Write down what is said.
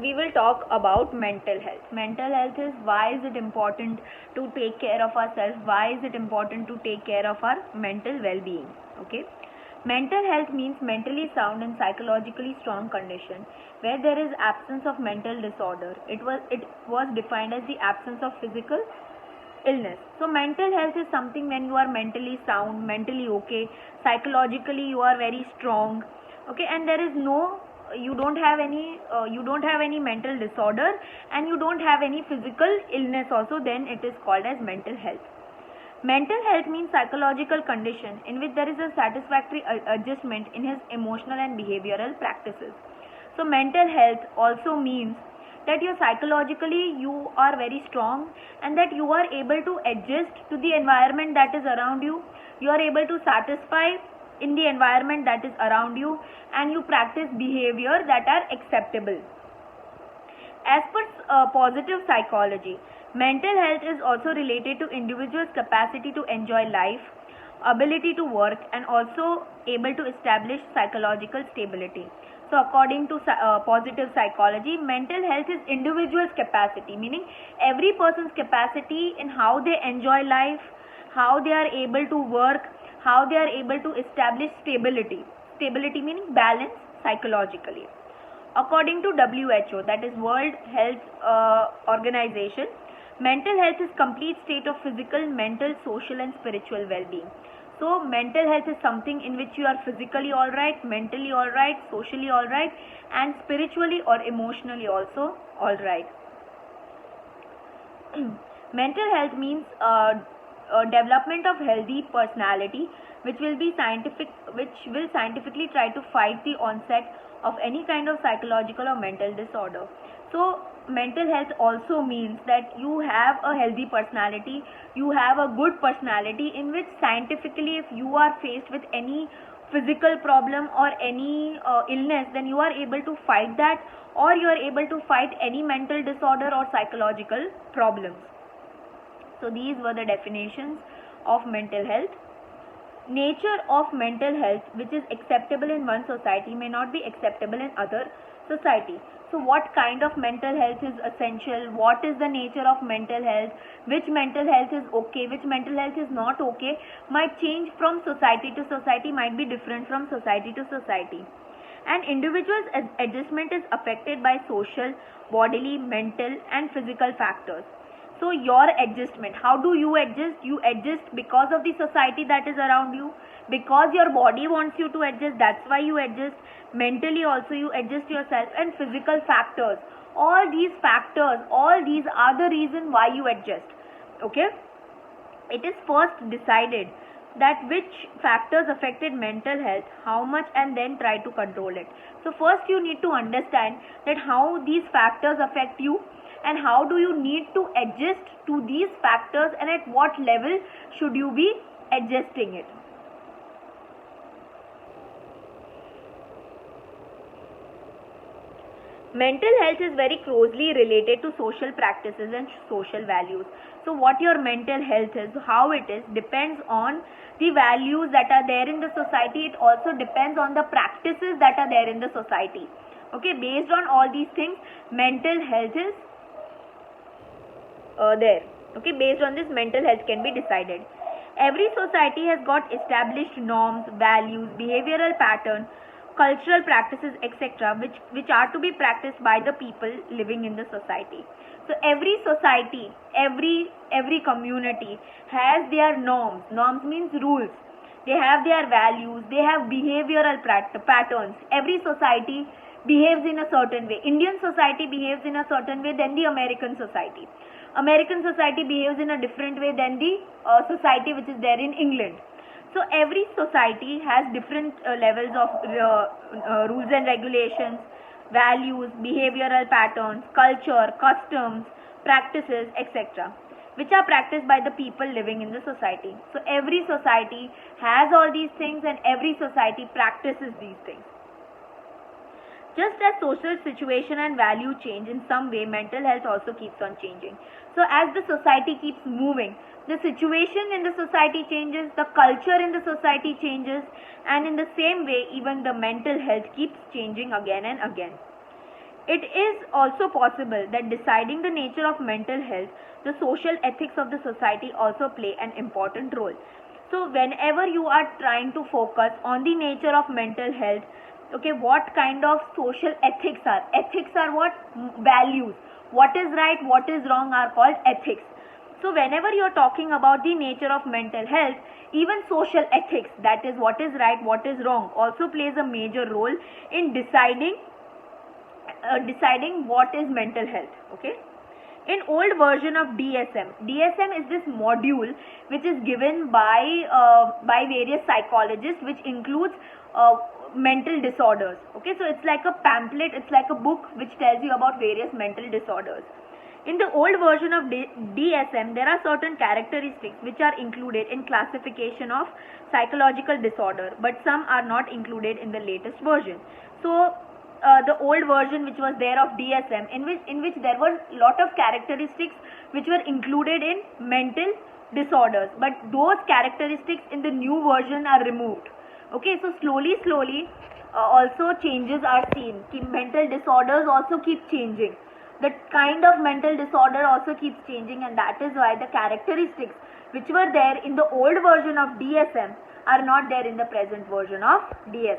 we will talk about mental health. Mental health is why is it important to take care of ourselves? Why is it important to take care of our mental well-being? Okay. Mental health means mentally sound and psychologically strong condition where there is absence of mental disorder. It was defined as the absence of physical illness. So mental health is something when you are mentally sound, mentally okay, psychologically you are very strong, okay, and there is no you don't have any mental disorder and you don't have any physical illness also, then it is called as mental health. Mental health means psychological condition in which there is a satisfactory adjustment in his emotional and behavioral practices. So mental health also means that you psychologically you are very strong and that you are able to adjust to the environment that is around you. You are able to satisfy in the environment that is around you and you practice behavior that are acceptable. As per positive psychology, mental health is also related to individuals' capacity to enjoy life, ability to work, and also able to establish psychological stability. So according to positive psychology, mental health is individual's capacity, meaning every person's capacity in how they enjoy life, how they are able to work, how they are able to establish stability. Stability meaning balance psychologically. According to WHO, that is World Health Organization, mental health is complete state of physical, mental, social and spiritual well-being. So mental health is something in which you are physically alright, mentally alright, socially alright and spiritually or emotionally also alright. Mental health means development of healthy personality which will scientifically try to fight the onset of any kind of psychological or mental disorder. So mental health also means that you have a healthy personality, you have a good personality in which scientifically if you are faced with any physical problem or any illness, then you are able to fight that or you are able to fight any mental disorder or psychological problems. So these were the definitions of mental health. Nature of mental health which is acceptable in one society may not be acceptable in other society. So what kind of mental health is essential? What is the nature of mental health? Which mental health is okay? Which mental health is not okay? Might change from society to society, might be different from society to society. An individual's adjustment is affected by social, bodily, mental and physical factors. So your adjustment, how do you adjust? You adjust because of the society that is around you, because your body wants you to adjust, that's why you adjust. Mentally also you adjust yourself, and physical factors. All these factors, all these are the reason why you adjust. Okay? It is first decided that which factors affected mental health, how much, and then try to control it. So first you need to understand that how these factors affect you and how do you need to adjust to these factors and at what level should you be adjusting it. Mental health is very closely related to social practices and social values. So what your mental health is, how it is, depends on the values that are there in the society. It also depends on the practices that are there in the society. Okay, based on all these things, mental health is there. Okay, based on this, mental health can be decided. Every society has got established norms, values, behavioral patterns, cultural practices, etc., which are to be practiced by the people living in the society. So every society, every community has their norms. Norms means rules. They have their values. They have behavioral patterns. Every society behaves in a certain way. Indian society behaves in a certain way than the American society. American society behaves in a different way than the society which is there in England. So every society has different levels of rules and regulations, values, behavioral patterns, culture, customs, practices, etc., which are practiced by the people living in the society. So every society has all these things and every society practices these things. Just as social situation and value change in some way, mental health also keeps on changing. So as the society keeps moving, the situation in the society changes, the culture in the society changes, and in the same way, even the mental health keeps changing again and again. It is also possible that deciding the nature of mental health, the social ethics of the society also play an important role. So whenever you are trying to focus on the nature of mental health, okay, what kind of social ethics are? Ethics are what? Values. What is right, what is wrong are called ethics. So whenever you are talking about the nature of mental health, even social ethics, that is what is right, what is wrong, also plays a major role in deciding what is mental health. Okay, in old version of DSM is this module which is given by various psychologists, which includes mental disorders. Okay, so it's like a pamphlet, it's like a book which tells you about various mental disorders. In the old version of DSM, there are certain characteristics which are included in classification of psychological disorder, but some are not included in the latest version. So the old version which was there of DSM, in which there were lot of characteristics which were included in mental disorders, but those characteristics in the new version are removed. Okay, so slowly also changes are seen. Mental disorders also keep changing. The kind of mental disorder also keeps changing, and that is why the characteristics which were there in the old version of DSM are not there in the present version of DSM.